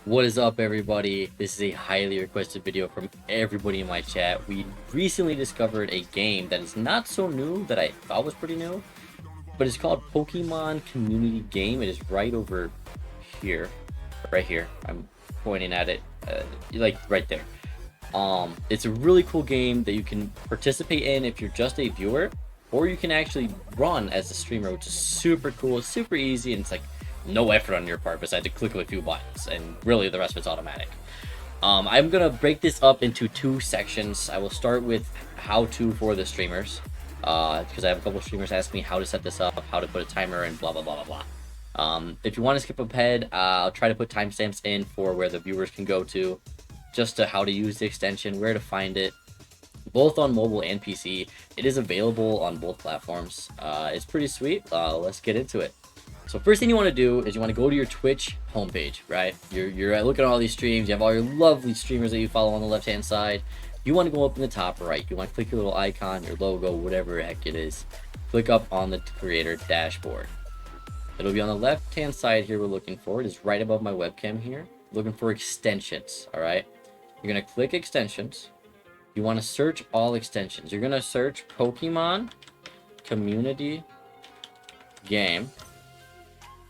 What is up, everybody? This is a highly requested video from everybody in my chat. We recently discovered a game that is not so new that I thought was pretty new, but it's called Pokemon Community Game. It is right over here, right here. I'm pointing at it, like right there. It's a really cool game that you can participate in if you're just a viewer, or you can actually run as a streamer, which is super cool, super easy, and it's like no effort on your part besides to click a few buttons, and really the rest of it's automatic. I'm gonna break this up into two sections. I will start with how to for the streamers, because I have a couple streamers ask me how to set this up, how to put a timer, and blah blah blah blah blah. If you want to skip ahead, I'll try to put timestamps in for where the viewers can go to, just to how to use the extension, where to find it, both on mobile and PC. It is available on both platforms. It's pretty sweet. Let's get into it. So first thing you want to do is you want to go to your Twitch homepage, right? You're looking at all these streams. You have all your lovely streamers that you follow on the left hand side. You want to go up in the top right. You want to click your little icon, your logo, whatever the heck it is. Click up on the creator dashboard. It'll be on the left hand side here. We're looking for it is right above my webcam here. Looking for extensions. All right. You're gonna click extensions. You want to search all extensions. You're gonna search Pokemon Community Game.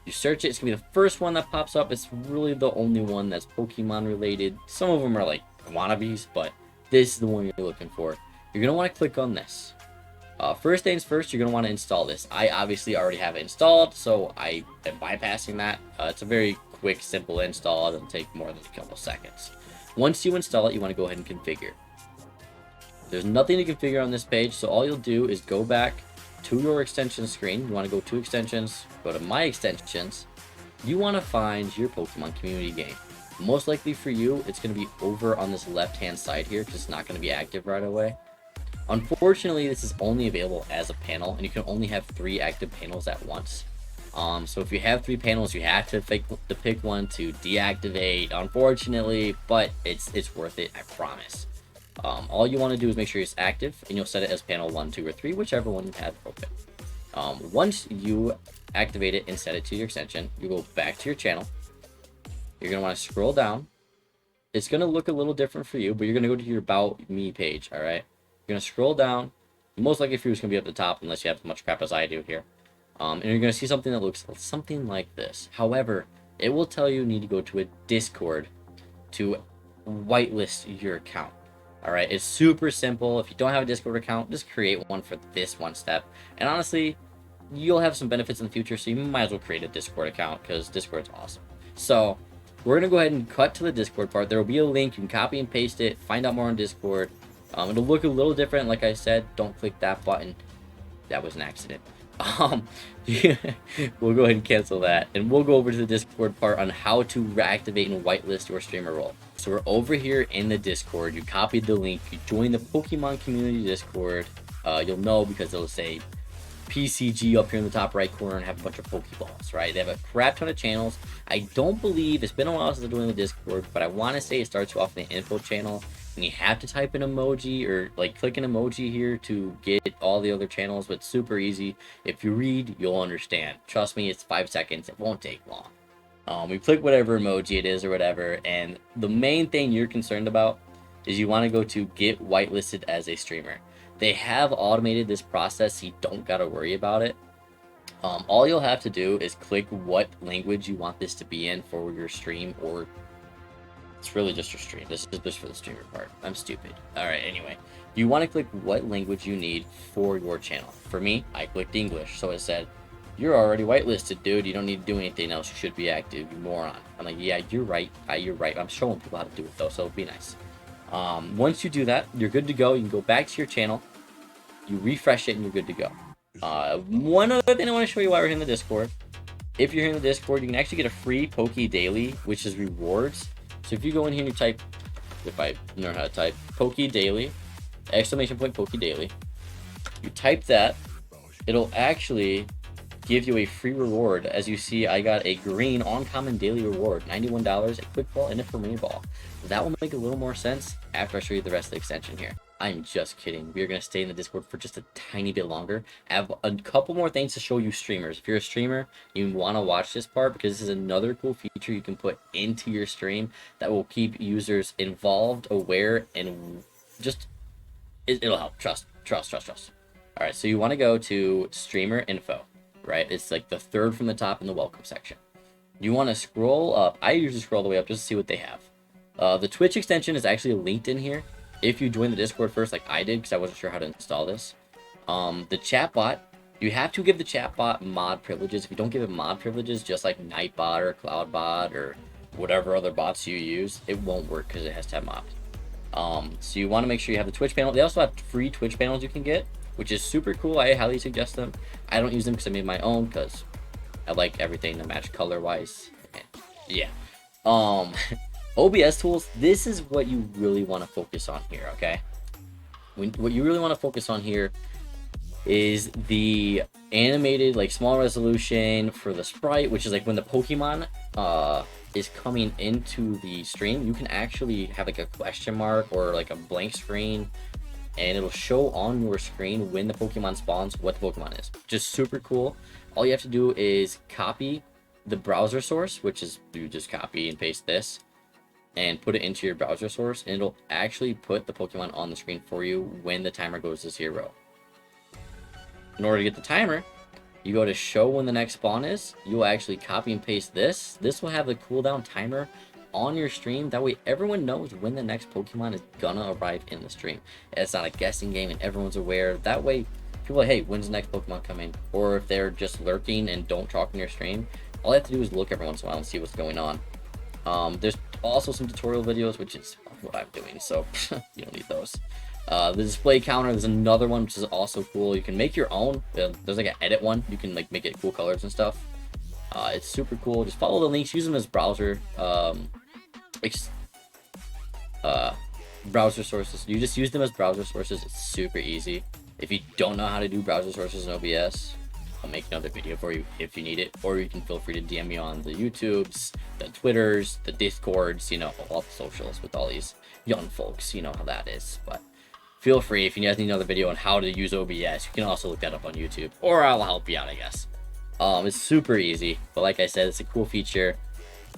You search it, it's gonna be the first one that pops up. It's really the only one that's Pokemon related. Some of them are like wannabes, but this is the one you're looking for. You're gonna want to click on this. First things first, you're gonna want to install this. I obviously already have it installed, so I am bypassing that. It's a very quick, simple install. It doesn't take more than a couple seconds. Once you install it, you want to go ahead and configure. There's nothing to configure on this page, so all you'll do is go back to your extension screen. You want to go to extensions, go to my extensions. You want to find your Pokemon Community Game. Most likely for you, it's going to be over on this left hand side here, because it's not going to be active right away. Unfortunately, this is only available as a panel, and you can only have 3 active panels at once. So if you have 3 panels, you have to pick one to deactivate, unfortunately, but it's worth it, I promise. All you want to do is make sure it's active, and you'll set it as panel 1, 2, or 3, whichever one you have open. Once you activate it and set it to your extension, you go back to your channel. You're going to want to scroll down. It's going to look a little different for you, but you're going to go to your About Me page, all right? You're going to scroll down. Most likely for you, it's going to be at the top, unless you have as much crap as I do here. And you're going to see something that looks something like this. However, it will tell you need to go to a Discord to whitelist your account. All right, it's super simple. If you don't have a Discord account, just create one for this one step. And honestly, you'll have some benefits in the future, so you might as well create a Discord account because Discord's awesome. So we're gonna go ahead and cut to the Discord part. There will be a link. You can copy and paste it. Find out more on Discord. It'll look a little different. Like I said, don't click that button. That was an accident. We'll go ahead and cancel that, and we'll go over to the Discord part on how to reactivate and whitelist your streamer role. So we're over here in the Discord. You copied the link, you join the Pokemon Community Discord. You'll know because it'll say PCG up here in the top right corner and have a bunch of Pokeballs, right? They have a crap ton of channels. I don't believe, it's been a while since I've joined the Discord, but I want to say it starts you off in the info channel, and you have to type an emoji or like click an emoji here to get all the other channels, but it's super easy. If you read, you'll understand. Trust me, it's 5 seconds. It won't take long. We click whatever emoji it is or whatever, and the main thing you're concerned about is you want to go to get whitelisted as a streamer. They have automated this process, so you don't got to worry about it. All you'll have to do is click what language you want this to be in for your stream, or it's really just your stream. This is just for the streamer part. I'm stupid. All right, anyway, you want to click what language you need for your channel. For me, I clicked English, so it said, "You're already whitelisted, dude. You don't need to do anything else. You should be active, you moron." I'm like, yeah, you're right. You're right. I'm showing people how to do it, though, so be nice. Once you do that, you're good to go. You can go back to your channel. You refresh it, and you're good to go. One other thing I want to show you while we're in the Discord. If you're in the Discord, you can actually get a free Poke Daily, which is rewards. So if you go in here and you type, if I know how to type, Poke Daily, exclamation point Poke Daily, you type that, it'll actually give you a free reward. As you see, I got a green uncommon daily reward, $91, a quick ball, and a Premier ball. That will make a little more sense after I show you the rest of the extension here. I'm just kidding. We are going to stay in the Discord for just a tiny bit longer. I have a couple more things to show you streamers. If you're a streamer, you want to watch this part because this is another cool feature you can put into your stream that will keep users involved, aware, and just, it'll help. Trust. All right, so you want to go to streamer info, right? It's like the third from the top in the welcome section. You want to scroll up. I usually scroll the way up just to see what they have. The Twitch extension is actually linked in here. If you join the Discord first, like I did, because I wasn't sure how to install this. The chatbot, you have to give the chatbot mod privileges. If you don't give it mod privileges, just like Nightbot or CloudBot or whatever other bots you use, it won't work because it has to have mods. So you want to make sure you have the Twitch panel. They also have free Twitch panels you can get, which is super cool. I highly suggest them. I don't use them because I made my own because I like everything to match color wise. Yeah. OBS tools, this is what you really want to focus on here, okay? What you really want to focus on here is the animated, like, small resolution for the sprite, which is like when the Pokemon is coming into the stream, you can actually have like a question mark or like a blank screen, and it'll show on your screen when the Pokemon spawns what the Pokemon is. Just super cool. All you have to do is copy the browser source, which is you just copy and paste this and put it into your browser source, and it'll actually put the Pokemon on the screen for you when the timer goes to 0. In order to get the timer, you go to show when the next spawn is. You'll actually copy and paste this. This will have the cooldown timer on your stream. That way everyone knows when the next Pokemon is gonna arrive in the stream. It's not a guessing game and everyone's aware. That way people are like, hey, when's the next Pokemon coming? Or if they're just lurking and don't talk in your stream, all you have to do is look every once in a while and see what's going on. There's also some tutorial videos, which is what I'm doing, so you don't need those. The display counter, there's another one which is also cool. You can make your own. There's like an edit one. You can like make it cool colors and stuff. It's super cool. Just follow the links, use them as browser browser sources. You just use them as browser sources. It's super easy. If you don't know how to do browser sources in OBS, I'll make another video for you if you need it, or you can feel free to DM me on the YouTubes, the Twitters, the Discords, you know, all the socials with all these young folks. You know how that is. But feel free, if you guys need another video on how to use OBS, you can also look that up on YouTube, or I'll help you out, I guess. It's super easy, but like I said, it's a cool feature.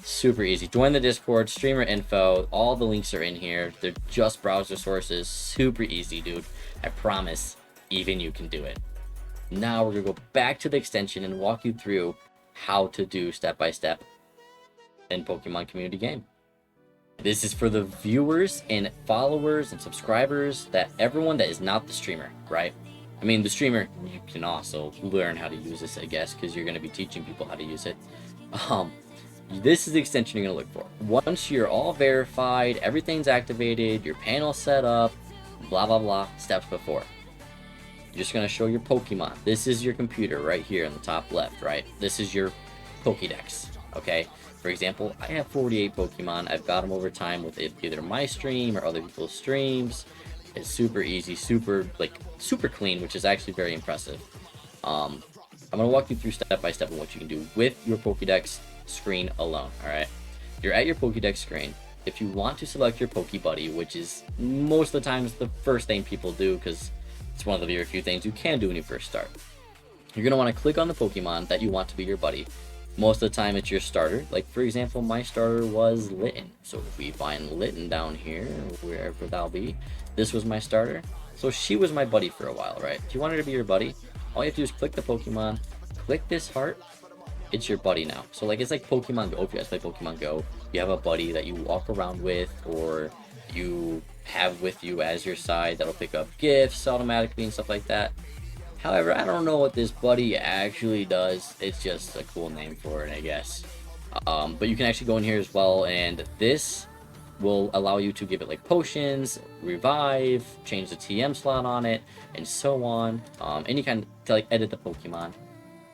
Super easy. Join the Discord, streamer info, all the links are in here. They're just browser sources. Super easy, dude. I promise, even you can do it. Now we're gonna go back to the extension and walk you through how to do step by step in Pokemon Community Game. This is for the viewers and followers and subscribers, that everyone that is not the streamer, right? I mean, the streamer, you can also learn how to use this, I guess, because you're going to be teaching people how to use it. This is the extension you're going to look for. Once you're all verified, everything's activated, your panel's set up, blah, blah, blah, steps before. You're just going to show your Pokemon. This is your computer right here in the top left, right? This is your Pokedex, okay? For example, I have 48 Pokemon. I've got them over time with either my stream or other people's streams. It's super easy, super clean, which is actually very impressive. I'm going to walk you through step by step on what you can do with your Pokedex screen alone, alright? You're at your Pokedex screen. If you want to select your Pokebuddy, which is most of the times the first thing people do, because it's one of the very few things you can do when you first start. You're going to want to click on the Pokemon that you want to be your buddy. Most of the time it's your starter. Like, for example, my starter was Litten. So if we find Litten down here, wherever that'll be, this was my starter. So she was my buddy for a while, right? If you want her to be your buddy, all you have to do is click the Pokemon, click this heart, it's your buddy now. So like, it's like Pokemon Go. If you guys play Pokemon Go, you have a buddy that you walk around with, or you have with you as your side that'll pick up gifts automatically and stuff like that. However, I don't know what this buddy actually does. It's just a cool name for it, I guess. But you can actually go in here as well, and this will allow you to give it like potions, revive, change the TM slot on it, and so on. And you can to like edit the Pokemon.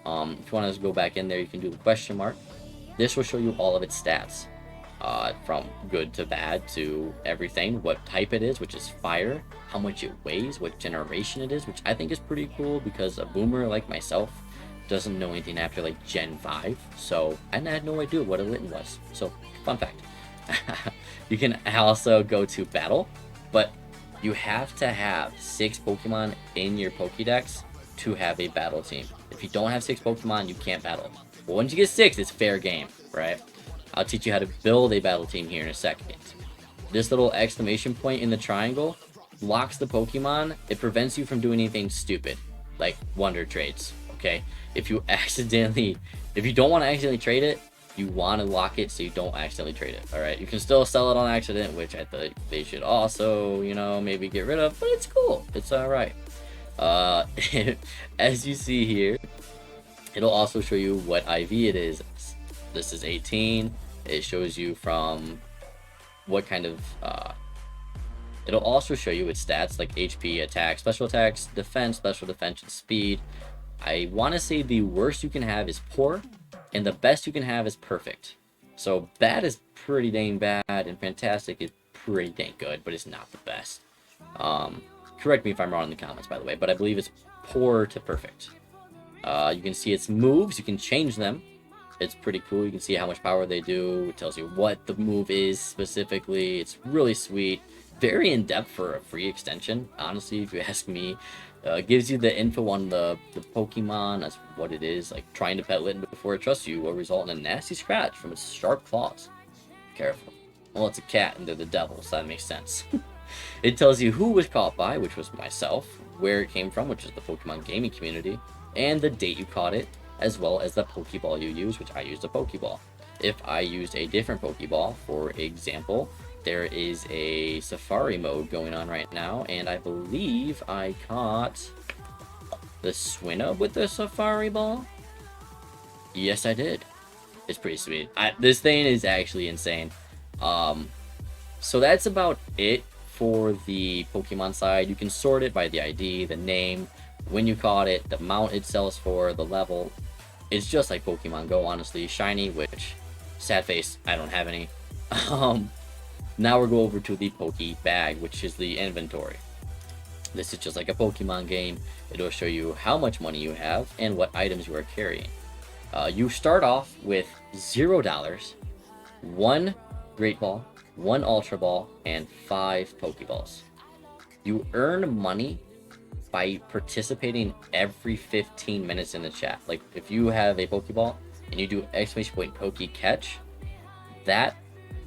If you want to go back in there, you can do the question mark. This will show you all of its stats, from good to bad to everything, what type it is, which is fire, how much it weighs, what generation it is, which I think is pretty cool, because a boomer like myself doesn't know anything after like Gen 5, so I had no idea what a Litten was. So, fun fact. You can also go to battle, but You have to have 6 Pokemon in your Pokedex to have a battle team. If you don't have 6 Pokemon, you can't battle. But once you get 6, it's fair game, right? I'll teach you how to build a battle team here in a second. This little exclamation point in the triangle locks the Pokemon. It prevents you from doing anything stupid, like wonder trades, okay? If you don't want to accidentally trade it, you want to lock it so you don't accidentally trade it, alright? You can still sell it on accident, which I think they should also, you know, maybe get rid of, but it's cool. It's alright. As you see here, it'll also show you what IV it is. This is 18. It shows you from what kind of it'll also show you its stats like HP, attack, special attacks, defense, special defense, and speed. I want to say the worst you can have is poor, and the best you can have is perfect. So bad is pretty dang bad, and fantastic is pretty dang good, but it's not the best. Correct me if I'm wrong in the comments, by the way, but I believe it's poor to perfect. You can see its moves. You can change them. It's pretty cool. You can see how much power they do. It tells you what the move is specifically. It's really sweet. Very in-depth for a free extension, honestly, if you ask me. Gives you the info on the Pokemon, that's what it is. Like, trying to pet it before it trusts you will result in a nasty scratch from its sharp claws. Careful. Well, it's a cat and they're the devil, so that makes sense. It tells you who was caught by, which was myself, where it came from, which is the Pokemon Gaming Community, and the date you caught it, as well as the Pokeball you used, which I used a Pokeball. If I used a different Pokeball, for example, there is a Safari mode going on right now, and I believe I caught the Swinub with the Safari Ball. Yes, I did. It's pretty sweet. This thing is actually insane. So that's about it for the Pokemon side. You can sort it by the ID, the name, when you caught it, the amount it sells for, the level. It's just like Pokemon Go, honestly. Shiny, which, sad face, I don't have any. Now we'll go over to the Poke Bag, which is the inventory. This is just like a Pokemon game. It'll show you how much money you have and what items you are carrying. You start off with $0, 1 Great Ball, 1 Ultra Ball, and 5 Pokeballs. You earn money by participating every 15 minutes in the chat. Like, if you have a Pokeball and you do exclamation point Poke Catch, that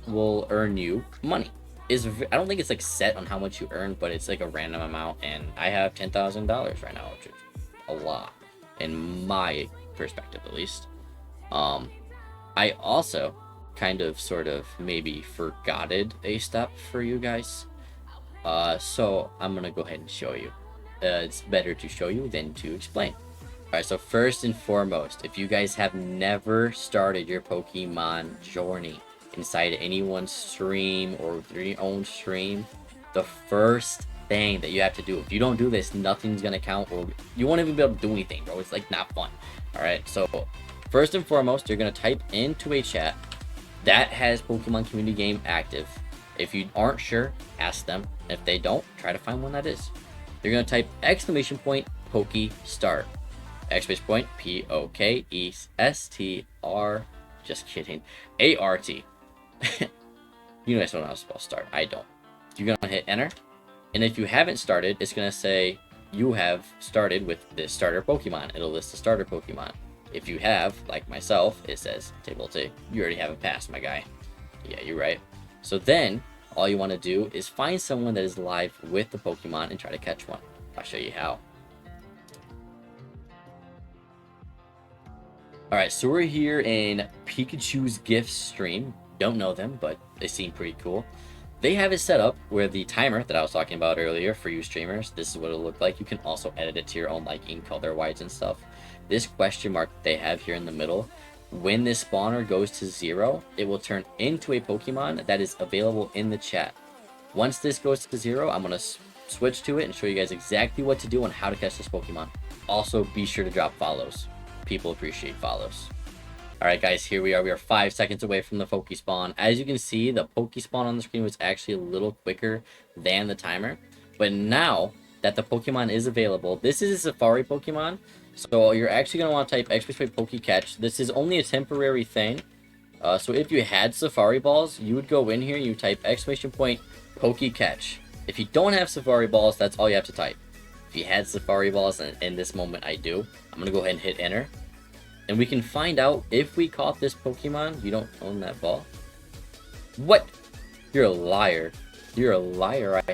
will earn you money. I don't think it's like set on how much you earn, but it's like a random amount, and I have $10,000 right now, which is a lot in my perspective, at least. I also kind of sort of maybe forgotted a step for you guys, so I'm gonna go ahead and show you. It's better to show you than to explain. Alright, so first and foremost, if you guys have never started your Pokemon journey inside anyone's stream or your own stream, the first thing that you have to do, if you don't do this, nothing's gonna count, or you won't even be able to do anything, bro. It's like not fun. Alright, so first and foremost, you're gonna type into a chat that has Pokemon Community Game active. If you aren't sure, ask them. If they don't, try to find one that is. You're gonna type exclamation point Pokestart. Exclamation point Pokestr. Just kidding. ART. You guys don't know how to spell start. I don't. You're gonna hit enter, and if you haven't started, it's gonna say you have started with this starter Pokemon. It'll list the starter Pokemon. If you have, like myself, it says table T. You already have it passed, my guy. Yeah, you're right. So then all you want to do is find someone that is live with the Pokemon and try to catch one. I'll show you how. Alright, so we're here in Pikachu's Gift stream. Don't know them, but they seem pretty cool. They have it set up where the timer that I was talking about earlier for you streamers, this is what it'll look like. You can also edit it to your own liking, color-wise and stuff. This question mark they have here in the middle, when this spawner goes to 0, it will turn into a Pokemon that is available in the chat. Once this goes to 0, I'm going to switch to it and show you guys exactly what to do and how to catch this Pokemon. Also, be sure to drop follows. People appreciate follows. Alright guys, here we are. We are 5 seconds away from the Pokespawn. As you can see, the Pokespawn on the screen was actually a little quicker than the timer. But now that the Pokemon is available, this is a Safari Pokemon. So you're actually going to want to type exclamation point Pokecatch. This is only a temporary thing. So if you had Safari Balls, you would go in here and you type exclamation point Pokecatch. If you don't have Safari Balls, that's all you have to type. If you had Safari Balls, and in this moment I do, I'm going to go ahead and hit enter. And we can find out if we caught this Pokemon. You don't own that ball? What? You're a liar. You're a liar. I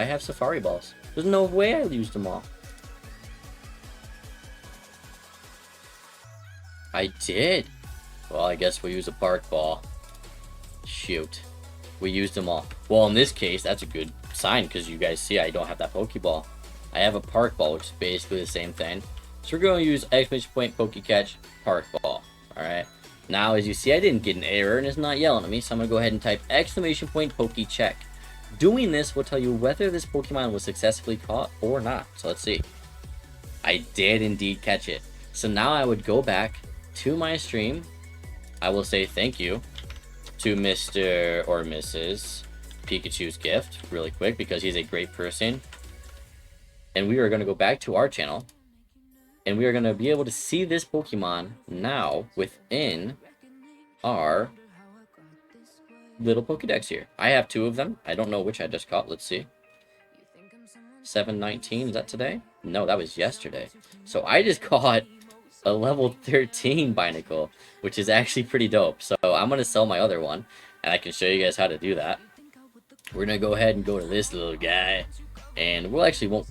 have Safari Balls. There's no way I used them all. I did. Well, I guess we'll use a Bark Ball. Shoot. We used them all. Well, in this case, that's a good sign because you guys see I don't have that Pokeball. I have a Park Ball, which is basically the same thing. So we're going to use exclamation point Pokecatch Park Ball. Alright. Now, as you see, I didn't get an error and it's not yelling at me. So I'm going to go ahead and type exclamation point Pokecheck. Doing this will tell you whether this Pokemon was successfully caught or not. So let's see. I did indeed catch it. So now I would go back to my stream. I will say thank you to Mr. or Mrs. Pikachu's gift really quick because he's a great person. And we are going to go back to our channel. And we are going to be able to see this Pokemon now within our little Pokedex here. I have 2 of them. I don't know which I just caught. Let's see. 7/19. Is that today? No, that was yesterday. So I just caught a level 13 Binacle, which is actually pretty dope. So I'm going to sell my other one, and I can show you guys how to do that. We're going to go ahead and go to this little guy, and we'll actually won't...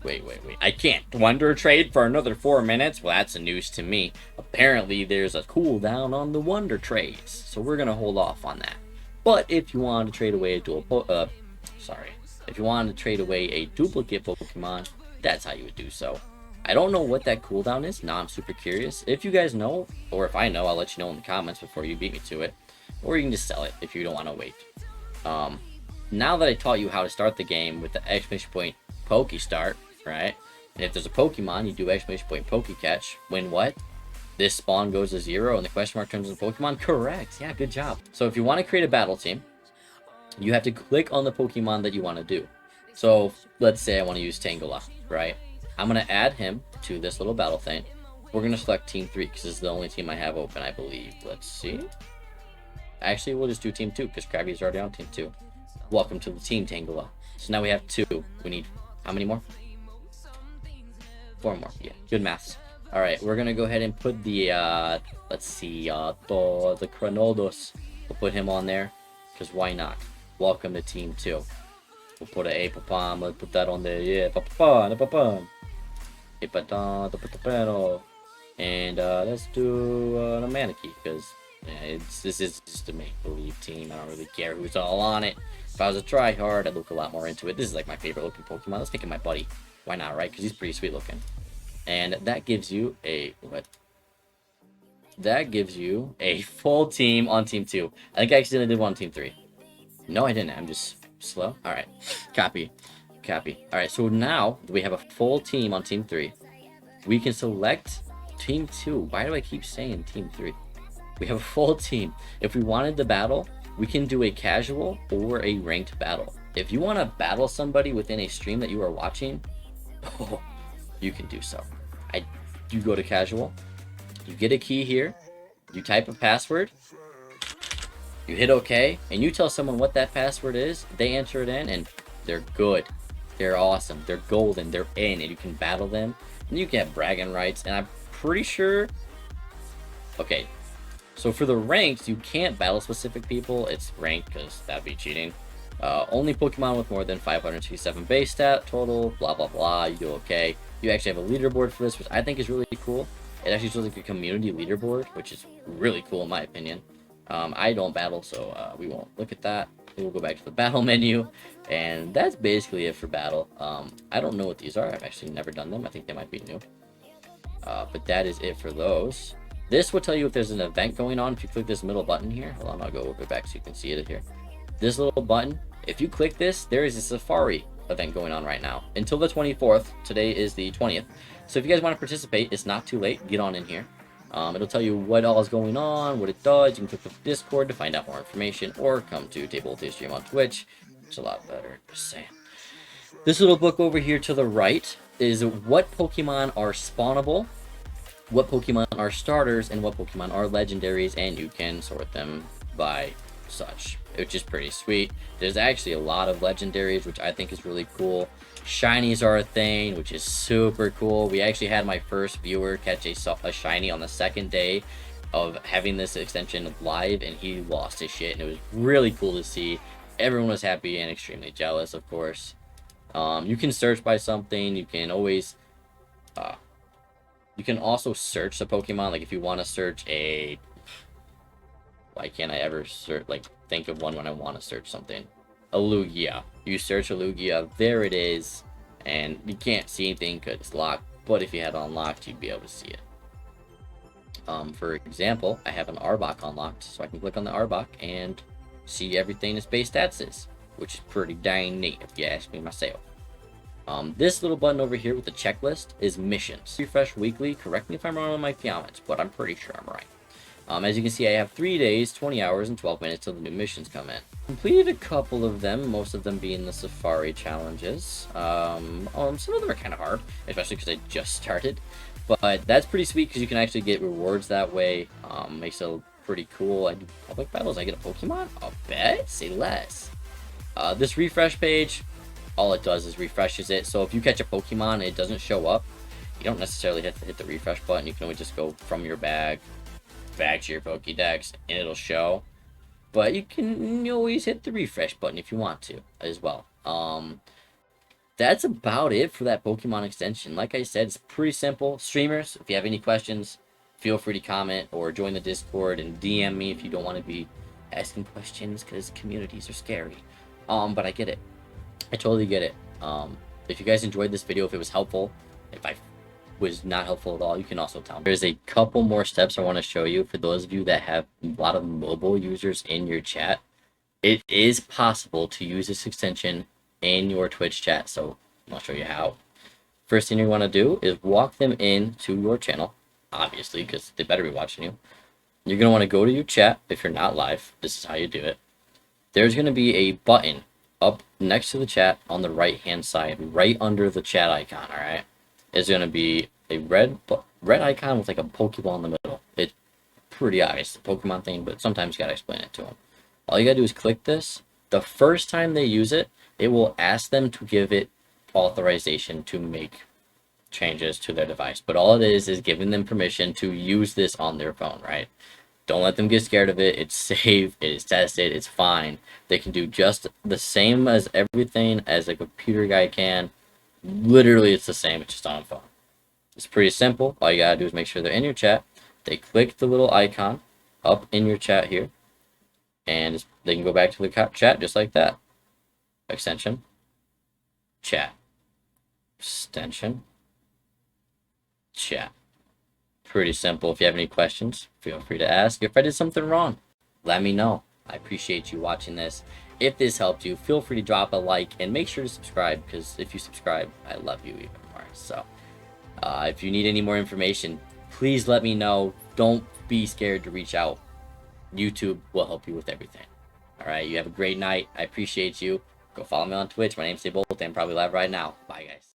Wait. I can't Wonder Trade for another 4 minutes? Well, that's a news to me. Apparently, there's a cooldown on the Wonder Trades, so we're going to hold off on that. But if you want to trade away a if you wanted to trade away a duplicate Pokemon, that's how you would do so. I don't know what that cooldown is. Now I'm super curious. If you guys know, or if I know, I'll let you know in the comments before you beat me to it. Or you can just sell it if you don't want to wait. Now that I taught you how to start the game with the exclamation point Pokestart, right? And if there's a Pokemon, you do exclamation point Pokecatch. When what? This spawn goes to 0 and the question mark turns into Pokemon? Correct. Yeah, good job. So if you want to create a battle team, you have to click on the Pokemon that you want to do. So let's say I want to use Tangela, right? I'm going to add him to this little battle thing. We're going to select Team 3 because this is the only team I have open, I believe. Let's see. Actually, we'll just do Team 2 because Krabby's already on Team 2. Welcome to the Team Tangela. So now we have 2. We need how many more? 4 more. Yeah, good maths. Alright, we're going to go ahead and put the, let's see, the Chronodos. We'll put him on there because why not? Welcome to Team 2. We'll put a Papam. Let's put that on there. Yeah, Papam. And let's do a Maneki because this is just a make-believe team. I don't really care who's all on it. If I was a try-hard, I'd look a lot more into it. This is like my favorite looking Pokemon. Let's make it my buddy. Why not, right? Because he's pretty sweet looking. And that gives you a... what? That gives you a full team on Team 2. I think I accidentally did one on Team 3. No, I didn't. I'm just slow. Alright. Copy. Alright, so now we have a full team on Team 3. We can select Team 2. Why do I keep saying Team 3? We have a full team. If we wanted to battle, we can do a casual or a ranked battle. If you want to battle somebody within a stream that you are watching, you can do so. You go to casual, you get a key here, you type a password, you hit OK, and you tell someone what that password is, they enter it in, and they're good. They're awesome. They're golden. They're in, and you can battle them, and you get bragging rights, and I'm pretty sure... Okay, so for the ranked, you can't battle specific people. It's ranked because that'd be cheating. Only Pokemon with more than 567 base stat total, blah, blah, blah. You do okay. You actually have a leaderboard for this, which I think is really cool. It actually shows like a community leaderboard, which is really cool in my opinion. I don't battle, so we won't look at that. We'll go back to the battle menu, and that's basically it for battle. I don't know what these are. I've actually never done them. I think they might be new. But that is it for those. This will tell you if there's an event going on. If you click this middle button here, hold on, I'll go back so you can see it here. This little button, if you click this, there is a Safari event going on right now until the 24th. Today is the 20th. So if you guys want to participate, it's not too late. Get on in here. It'll tell you what all is going on, what it does. You can click the Discord to find out more information, or come to Table Stream on Twitch. It's a lot better, just saying. This little book over here to the right is what Pokemon are spawnable, what Pokemon are starters, and what Pokemon are legendaries, and you can sort them by such, which is pretty sweet. There's actually a lot of legendaries, which I think is really cool. Shinies are a thing, which is super cool. We actually had my first viewer catch a shiny on the second day of having this extension live, and he lost his shit, and it was really cool to see. Everyone was happy and extremely jealous, of course. You can search by something. You can always you can also search the Pokemon. Like if you want to search a, why can't I ever search, like think of one when I want to search something? A Lugia. You search a Lugia, there it is, and you can't see anything because it's locked, but if you had it unlocked, you'd be able to see it. For example, I have an Arbok unlocked, so I can click on the Arbok and see everything its base stats is, which is pretty dang neat if you ask me myself. This little button over here with the checklist is missions. Refresh weekly. Correct me if I'm wrong on my comments, but I'm pretty sure I'm right. As you can see, I have 3 days, 20 hours, and 12 minutes till the new missions come in. Completed a couple of them, most of them being the Safari challenges. Some of them are kind of hard, especially because I just started. But that's pretty sweet because you can actually get rewards that way. Makes it pretty cool. I do public battles. I get a Pokemon? I'll bet. Say less. This refresh page, all it does is refreshes it. So if you catch a Pokemon and it doesn't show up, you don't necessarily have to hit the refresh button. You can only just go from your bag back to your Pokedex and it'll show. But you can always hit the refresh button if you want to as well. That's about it for that Pokemon extension. Like I said, it's pretty simple. Streamers, if you have any questions, feel free to comment or join the Discord and DM me if you don't want to be asking questions because communities are scary. But I get it. I totally get it. If you guys enjoyed this video, if it was helpful, if I was not helpful at all, you can also tell me. There's a couple more steps I want to show you for those of you that have a lot of mobile users in your chat. It is possible to use this extension in your Twitch chat, so I'll show you how. First thing you want to do is walk them into your channel, obviously, because they better be watching you. You're going to want to go to your chat if you're not live. This is how you do it. There's going to be a button up next to the chat on the right hand side, right under the chat icon. All right, it's going to be a red icon with like a Pokeball in the middle. It's pretty obvious, the Pokemon thing, but sometimes you got to explain it to them. All you got to do is click this. The first time they use it, it will ask them to give it authorization to make changes to their device. But all it is giving them permission to use this on their phone, right? Don't let them get scared of it. It's safe. It is tested. It's fine. They can do just the same as everything as a computer guy can. Literally, it's the same. It's just on a phone. It's pretty simple. All you gotta do is make sure they're in your chat. They click the little icon up in your chat here. And they can go back to the chat just like that. Extension. Chat. Extension. Chat. Pretty simple. If you have any questions, feel free to ask. If I did something wrong, let me know. I appreciate you watching this. If this helped you, feel free to drop a like and make sure to subscribe, because if you subscribe, I love you even more. So if you need any more information, please let me know. Don't be scared to reach out. YouTube will help you with everything. All right, you have a great night. I appreciate you. Go follow me on Twitch. My name's Bolt. I'm probably live right now. Bye, guys.